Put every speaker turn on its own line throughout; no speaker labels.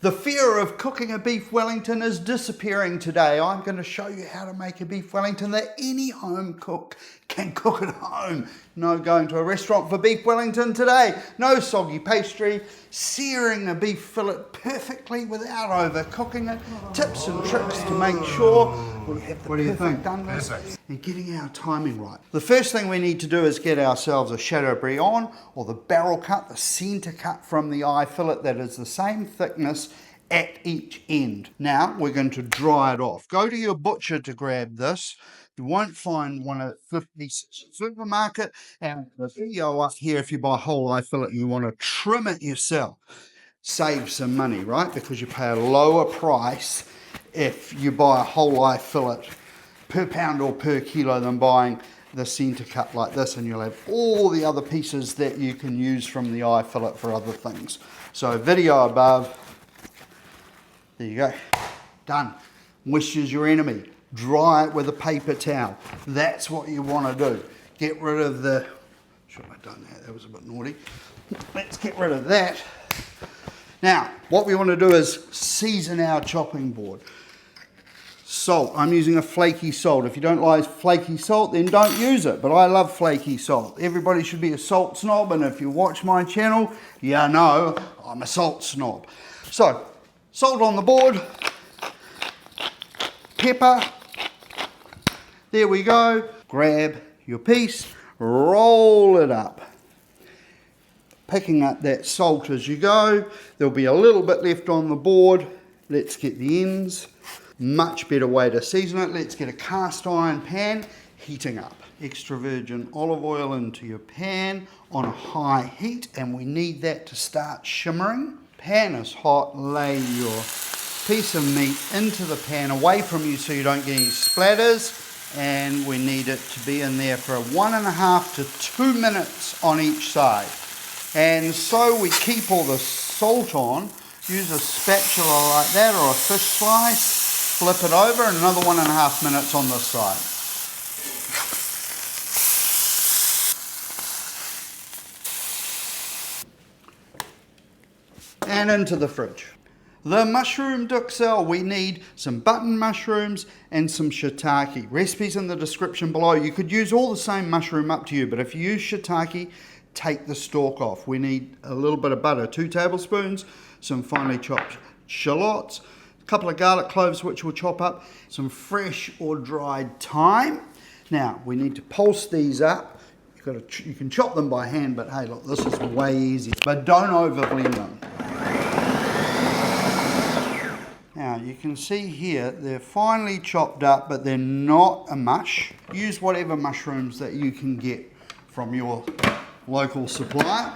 The fear of cooking a beef Wellington is disappearing today. I'm going to show you how to make a beef Wellington that any home cook can cook at home. No going to a restaurant for beef Wellington today. No soggy pastry. Searing a beef fillet perfectly without overcooking it. Tips and tricks to make sure we have the perfect doneness and getting our timing right. The first thing we need to do is get ourselves a Chateaubriand or the barrel cut, the center cut from the eye fillet that is the same thickness at each end. Now we're going to dry it off. Go to your butcher to grab this. You won't find one at 50-cent supermarket, and the video up here, if you buy whole eye fillet and you want to trim it yourself, save some money, right? Because you pay a lower price if you buy a whole eye fillet per pound or per kilo than buying the center cut like this, and you'll have all the other pieces that you can use from the eye fillet for other things. So video above, there you go, done. Moisture's your enemy. Dry it with a paper towel. That's what you want to do. Get rid of the, should I have done that? That was a bit naughty. Let's get rid of that. Now, what we want to do is season our chopping board. Salt. I'm using a flaky salt. If you don't like flaky salt, then don't use it. But I love flaky salt. Everybody should be a salt snob, and if you watch my channel, you know I'm a salt snob. So, salt on the board, pepper. There we go. Grab your piece, roll it up. Picking up that salt as you go. There'll be a little bit left on the board. Let's get the ends. Much better way to season it. Let's get a cast iron pan heating up. Extra virgin olive oil into your pan on a high heat, and we need that to start shimmering. Pan is hot. Lay your piece of meat into the pan away from you so you don't get any splatters, and we need it to be in there for 1.5 to 2 minutes on each side. And so we keep all the salt on. Use a spatula like that or a fish slice, flip it over, and another 1.5 minutes on this side. And into the fridge. The mushroom Duxelles, we need some button mushrooms and some shiitake. Recipes in the description below. You could use all the same mushroom, up to you, but if you use shiitake, take the stalk off. We need a little bit of butter, 2 tablespoons, some finely chopped shallots, a couple of garlic cloves which we'll chop up, some fresh or dried thyme. Now, we need to pulse these up. You can chop them by hand, but hey, look, this is way easy. But don't over blend them. Now you can see here they're finely chopped up, but they're not a mush. Use whatever mushrooms that you can get from your local supplier.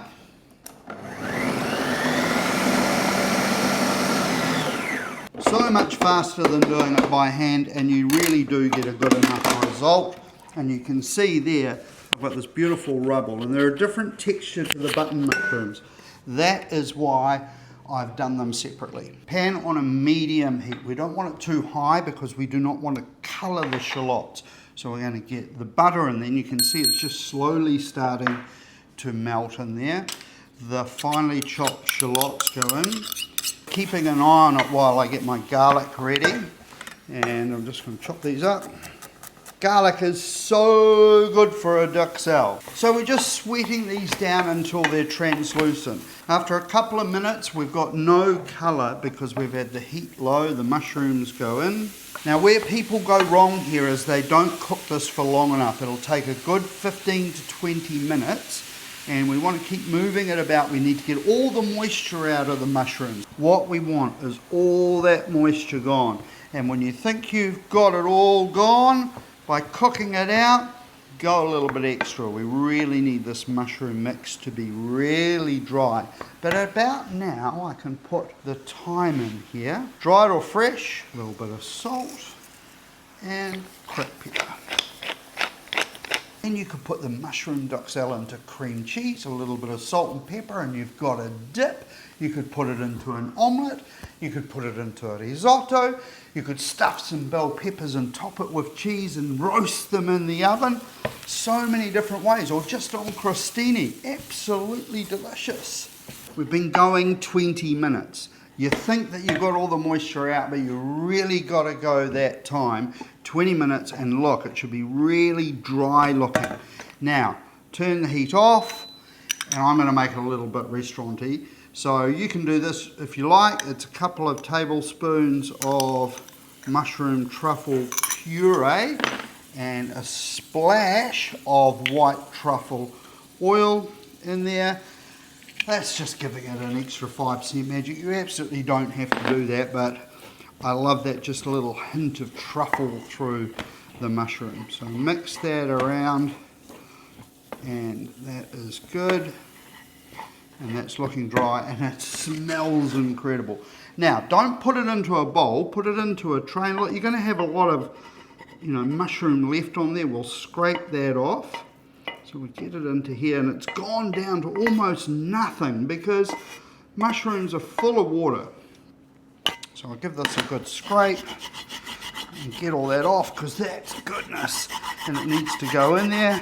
So much faster than doing it by hand, and you really do get a good enough result. And you can see there I've got this beautiful rubble, and they're a different texture to the button mushrooms. That is why I've done them separately. Pan on a medium heat. We don't want it too high because we do not want to colour the shallots. So we're going to get the butter, and then you can see it's just slowly starting to melt in there. The finely chopped shallots go in. Keeping an eye on it while I get my garlic ready. And I'm just going to chop these up. Garlic is so good for a Duxelles. So we're just sweating these down until they're translucent. After a couple of minutes, we've got no colour because we've had the heat low, the mushrooms go in. Now where people go wrong here is they don't cook this for long enough. It'll take a good 15 to 20 minutes, and we want to keep moving it about. We need to get all the moisture out of the mushrooms. What we want is all that moisture gone. And when you think you've got it all gone, by cooking it out, go a little bit extra. We really need this mushroom mix to be really dry. But about now, I can put the thyme in here. Dried or fresh, a little bit of salt, and cracked pepper. And you could put the mushroom Duxelles into cream cheese, a little bit of salt and pepper, and you've got a dip. You could put it into an omelette. You could put it into a risotto. You could stuff some bell peppers and top it with cheese and roast them in the oven. So many different ways, or just on crostini. Absolutely delicious. We've been going 20 minutes. You think that you've got all the moisture out, but you really got to go that time, 20 minutes, and look, it should be really dry looking. Now, turn the heat off, and I'm going to make it a little bit restaurant-y. So you can do this if you like. It's a couple of tablespoons of mushroom truffle puree and a splash of white truffle oil in there. That's just giving it an extra 5% magic. You absolutely don't have to do that, but I love that, just a little hint of truffle through the mushroom. So mix that around, and that is good. And that's looking dry, and it smells incredible. Now, don't put it into a bowl, put it into a tray. Look, you're going to have a lot of, mushroom left on there. We'll scrape that off. So we get it into here, and it's gone down to almost nothing because mushrooms are full of water. So I'll give this a good scrape and get all that off, because that's goodness, and it needs to go in there.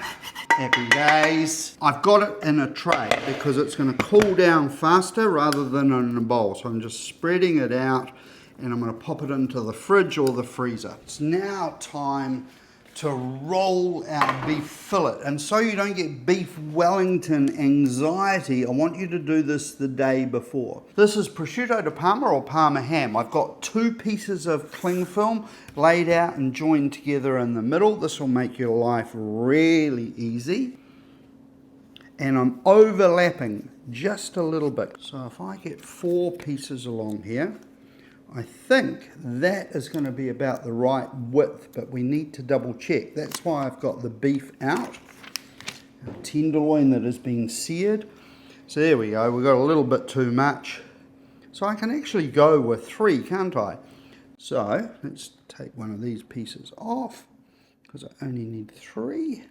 Happy days. I've got it in a tray because it's going to cool down faster rather than in a bowl. So I'm just spreading it out, and I'm going to pop it into the fridge or the freezer. It's now time to roll our beef fillet, and so you don't get Beef Wellington anxiety, I want you to do this the day before. This is prosciutto di Parma or Parma ham. I've got 2 pieces of cling film laid out and joined together in the middle. This will make your life really easy. And I'm overlapping just a little bit. So if I get 4 pieces along here, I think that is going to be about the right width, but we need to double check. That's why I've got the beef out, a tenderloin that has been seared. So there we go, we've got a little bit too much. So I can actually go with 3, can't I? So let's take one of these pieces off, because I only need 3.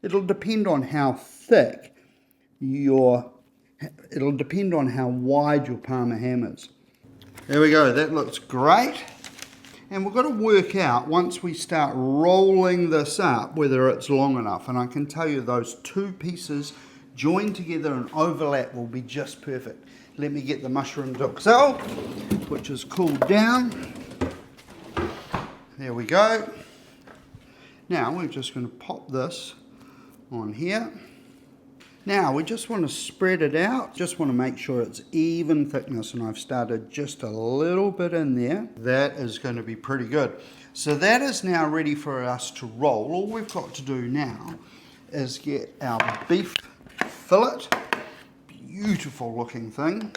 It'll depend on how thick it'll depend on how wide your Parma ham is. There we go, that looks great. And we've got to work out, once we start rolling this up, whether it's long enough. And I can tell you those 2 pieces joined together and overlap will be just perfect. Let me get the mushroom Duxelles, which is cooled down. There we go. Now we're just going to pop this on here. Now we just want to spread it out, just want to make sure it's even thickness, and I've started just a little bit in there. That is going to be pretty good. So that is now ready for us to roll. All we've got to do now is get our beef fillet, beautiful looking thing,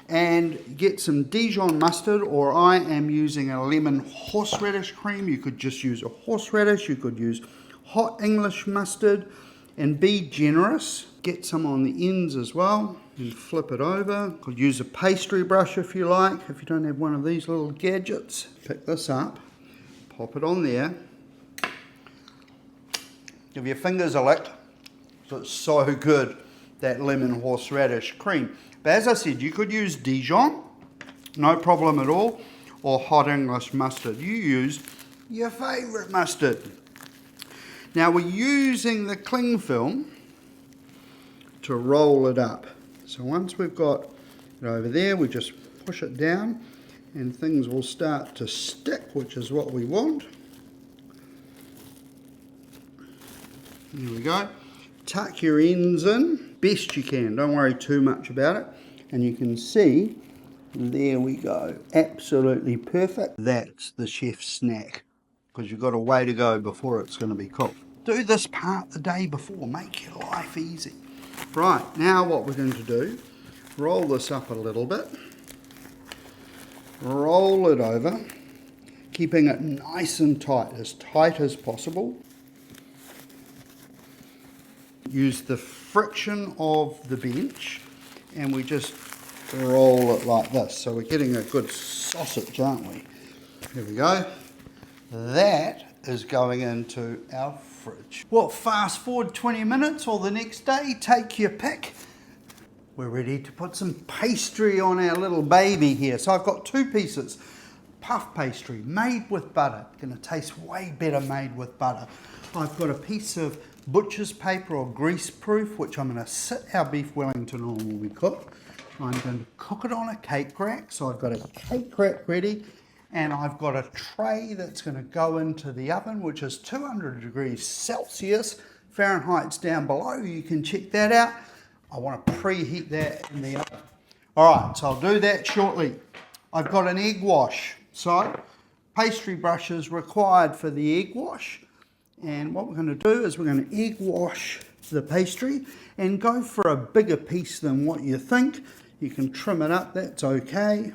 and get some Dijon mustard, or I am using a lemon horseradish cream. You could just use a horseradish, you could use hot English mustard, and be generous. Get some on the ends as well and flip it over. Could use a pastry brush if you like. If you don't have one of these little gadgets, pick this up, pop it on there. Give your fingers a lick. It's so good, that lemon horseradish cream. But as I said, you could use Dijon, no problem at all, or hot English mustard. You use your favourite mustard. Now we're using the cling film to roll it up. So once we've got it over there, we just push it down and things will start to stick, which is what we want. There we go. Tuck your ends in best you can. Don't worry too much about it. And you can see, there we go. Absolutely perfect. That's the chef's snack, because you've got a way to go before it's going to be cooked. Do this part the day before. Make your life easy. Right, now what we're going to do, roll this up a little bit. Roll it over, keeping it nice and tight as possible. Use the friction of the bench, and we just roll it like this. So we're getting a good sausage, aren't we? There we go. That is going into our fridge. Well, fast forward 20 minutes or the next day, take your pick. We're ready to put some pastry on our little baby here. So I've got 2 pieces. Puff pastry made with butter. Going to taste way better made with butter. I've got a piece of butcher's paper or grease proof, which I'm going to sit our beef Wellington on when we cook. I'm going to cook it on a cake rack. So I've got a cake rack ready, and I've got a tray that's going to go into the oven, which is 200 degrees Celsius. Fahrenheit's down below, you can check that out. I want to preheat that in the oven. All right, so I'll do that shortly. I've got an egg wash. So pastry brush is required for the egg wash. And what we're going to do is we're going to egg wash the pastry and go for a bigger piece than what you think. You can trim it up, that's okay.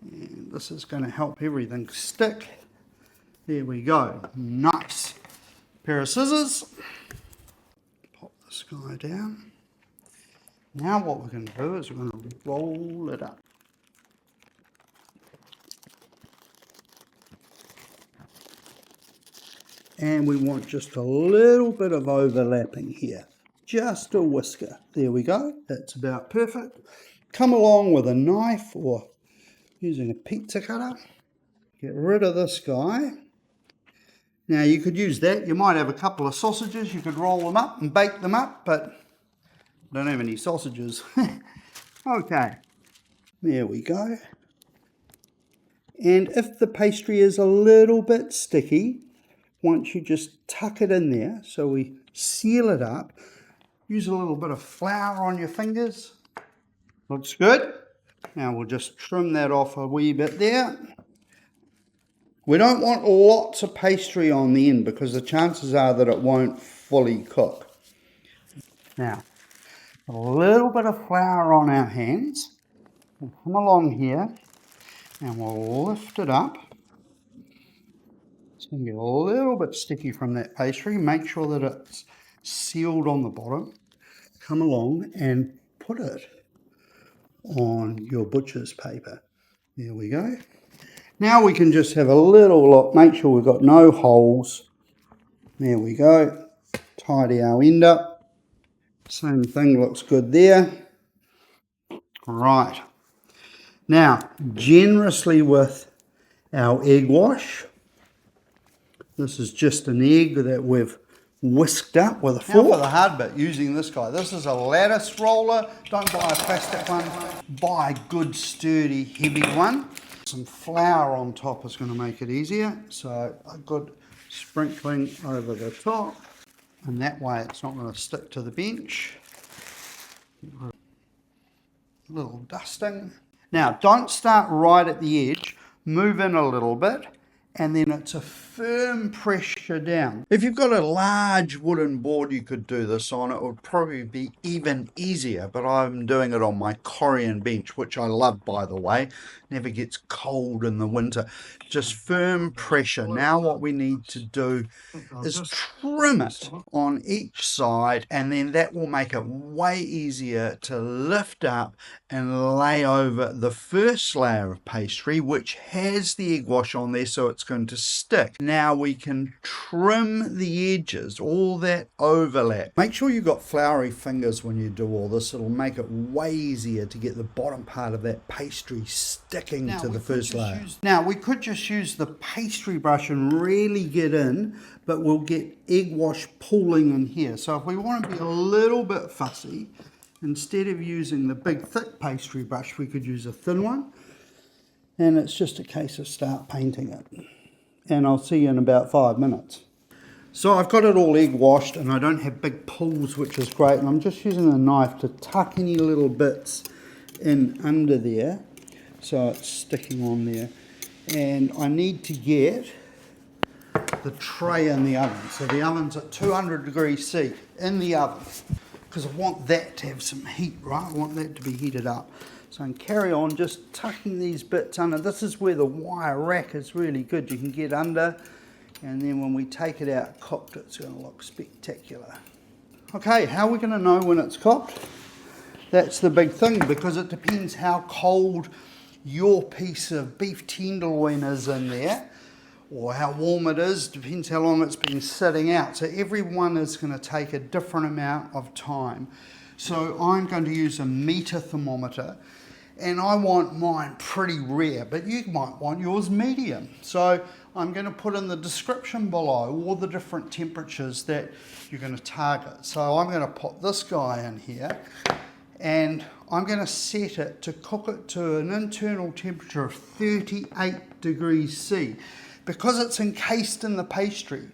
And this is going to help everything stick. There we go, nice. Pair of scissors. Pop this guy down. Now what we're going to do is we're going to roll it up. And we want just a little bit of overlapping here. Just a whisker. There we go. That's about perfect. Come along with a knife or using a pizza cutter. Get rid of this guy. Now you could use that. You might have a couple of sausages. You could roll them up and bake them up, but I don't have any sausages. Okay. There we go. And if the pastry is a little bit sticky, once you just tuck it in there, so we seal it up, use a little bit of flour on your fingers. Looks good. Now we'll just trim that off a wee bit there. We don't want lots of pastry on the end because the chances are that it won't fully cook. Now, a little bit of flour on our hands. We'll come along here and we'll lift it up. It's going to get a little bit sticky from that pastry. Make sure that it's sealed on the bottom. Come along and put it on your butcher's paper. There we go. Now we can just have a little look. Make sure we've got no holes. There we go. Tidy our end up. Same thing, looks good there. Right. Now, generously with our egg wash. This is just an egg that we've whisked up with a fork. Now for the hard bit, using this guy. This is a lattice roller. Don't buy a plastic one. Buy a good, sturdy, heavy one. Some flour on top is going to make it easier. So a good sprinkling over the top. And that way it's not going to stick to the bench. A little dusting. Now, don't start right at the edge. Move in a little bit. And then it's a firm pressure down. If you've got a large wooden board you could do this on, it would probably be even easier, but I'm doing it on my Korean bench, which I love, by the way. Never gets cold in the winter. Just firm pressure. Now what we need to do is trim it on each side, and then that will make it way easier to lift up and lay over the first layer of pastry, which has the egg wash on there, so it's going to stick. Now we can trim the edges, all that overlap. Make sure you've got floury fingers when you do all this. It'll make it way easier to get the bottom part of that pastry sticking to the first layer. Now we could just use the pastry brush and really get in, but we'll get egg wash pooling in here. So if we want to be a little bit fussy, instead of using the big thick pastry brush, we could use a thin one. And it's just a case of start painting it. And I'll see you in about 5 minutes. So I've got it all egg washed and I don't have big pools, which is great. And I'm just using a knife to tuck any little bits in under there, so it's sticking on there. And I need to get the tray in the oven. So the oven's at 200 degrees C in the oven, because I want that to have some heat, right? I want that to be heated up. So I can carry on just tucking these bits under. This is where the wire rack is really good. You can get under, and then when we take it out cooked, it's going to look spectacular. Okay, how are we going to know when it's cooked? That's the big thing, because it depends how cold your piece of beef tenderloin is in there, or how warm it is. Depends how long it's been sitting out. So every one is going to take a different amount of time. So I'm going to use a meter thermometer, and I want mine pretty rare, but you might want yours medium. So I'm going to put in the description below all the different temperatures that you're going to target. So I'm going to put this guy in here, and I'm going to set it to cook it to an internal temperature of 38 degrees C. Because it's encased in the pastry,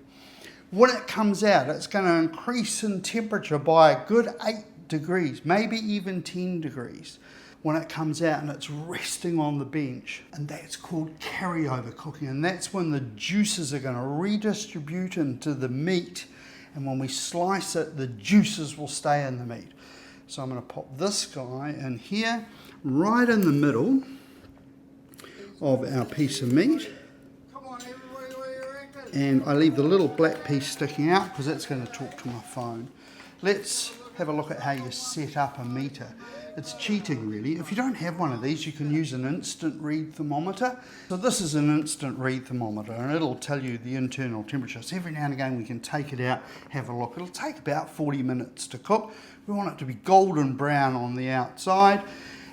when it comes out, it's going to increase in temperature by a good 8 degrees, maybe even 10 degrees. When it comes out and it's resting on the bench, and that's called carryover cooking, and that's when the juices are going to redistribute into the meat, and when we slice it, the juices will stay in the meat. So I'm going to pop this guy in here, right in the middle of our piece of meat, and I leave the little black piece sticking out because that's going to talk to my phone. Let's have a look at how you set up a meter. It's cheating really. If you don't have one of these, you can use an instant read thermometer. So this is an instant read thermometer, and it'll tell you the internal temperature. So every now and again we can take it out, have a look. It'll take about 40 minutes to cook. We want it to be golden brown on the outside,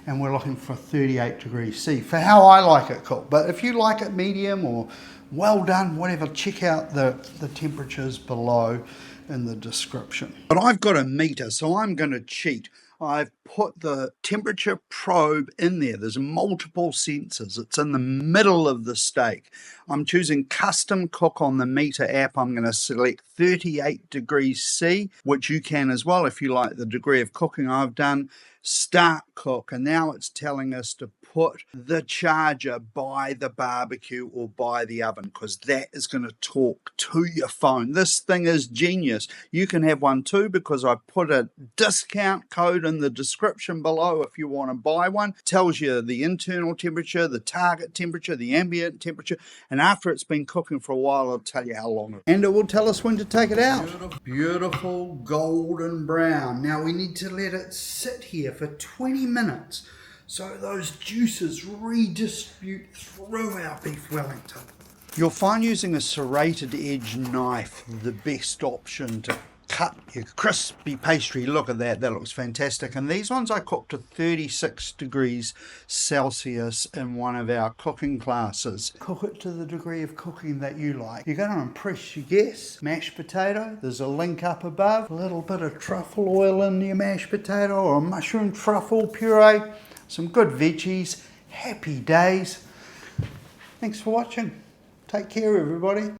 and we're looking for 38 degrees C for how I like it cooked. But if you like it medium or well done, whatever, check out the temperatures below in the description. But I've got a meter, so I'm going to cheat. I've put the temperature probe in there. There's multiple sensors. It's in the middle of the steak. I'm choosing custom cook on the meter app. I'm going to select 38 degrees C, which you can as well if you like the degree of cooking I've done. Start cook, and now it's telling us to put the charger by the barbecue or by the oven, because that is going to talk to your phone. This thing is genius. You can have one too, because I put a discount code in the description below if you want to buy one. It tells you the internal temperature, the target temperature, the ambient temperature, and after it's been cooking for a while, it'll tell you how long. And it will tell us when to take it out. Beautiful golden brown. Now we need to let it sit here for 20 minutes so those juices redistribute through our beef Wellington. You'll find using a serrated edge knife the best option to cut your crispy pastry. Look at that, that looks fantastic. And these ones I cooked to 36 degrees Celsius in one of our cooking classes. Cook it to the degree of cooking that you like. You're going to impress your guests. Mashed potato, there's a link up above. A little bit of truffle oil in your mashed potato, or a mushroom truffle puree. Some good veggies. Happy days. Thanks for watching. Take care, everybody.